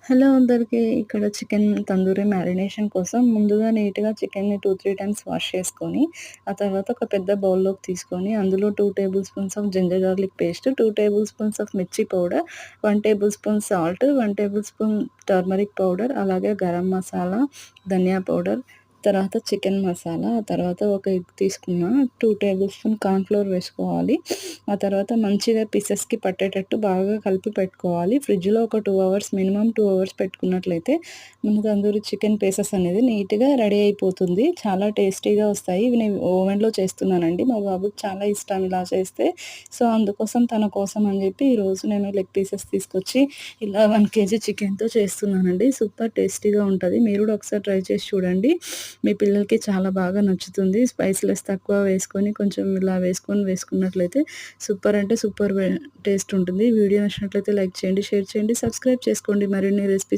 Hello అందరికి. ఇక్కడ chicken tandoori marination కోసం ముందుగా నీట్‌గా చికెన్‌ని 2, 3 టైమ్స్ వాష్ చేసుకొని, ఆ తర్వాత ఒక పెద్ద బౌల్‌లోకి తీసుకొని, అందులో 2 table spoons of ginger garlic paste, 2 table spoons of mirchi powder, 1 table spoon salt, 1 table spoon turmeric powder, అలాగే గరం మసాలా, ధనియా పౌడర్, తర్వాత చికెన్ మసాలా, ఆ తర్వాత ఒక ఎగ్ తీసుకున్న, 2 టేబుల్ స్పూన్ కార్న్ ఫ్లోర్ వేసుకోవాలి. ఆ తర్వాత మంచిగా పీసెస్‌కి పట్టేటట్టు బాగా కలిపి పెట్టుకోవాలి. ఫ్రిడ్జ్‌లో ఒక 2 అవర్స్ మినిమమ్ 2 అవర్స్ పెట్టుకున్నట్లయితే మన తందూరి చికెన్ పీసెస్ అనేది నీట్‌గా రెడీ అయిపోతుంది. చాలా టేస్టీగా వస్తాయి. ఇవి నేను ఓవెన్‌లో చేస్తున్నానండి. మా బాబుకి చాలా ఇష్టం ఇలా చేస్తే. సో, అందుకోసం తన కోసం అని చెప్పి ఈరోజు నేను లెగ్ పీసెస్ తీసుకొచ్చి ఇలా 1 కేజీ చికెన్‌తో చేస్తున్నానండి. సూపర్ టేస్టీగా ఉంటది. మీరు కూడా ఒకసారి ట్రై చేసి చూడండి. మీ పిల్లలకి చాలా బాగా నచ్చుతుంది. స్పైసీలెస్ తక్కువ వేసుకొని కొంచెం ఇలా వేసుకున్నట్లయితే సూపర్ అంటే సూపర్ టేస్ట్ ఉంటుంది. వీడియో నచ్చినట్లయితే లైక్ చేయండి, షేర్ చేయండి, సబ్స్క్రైబ్ చేసుకోండి మరిన్ని రెసిపీస్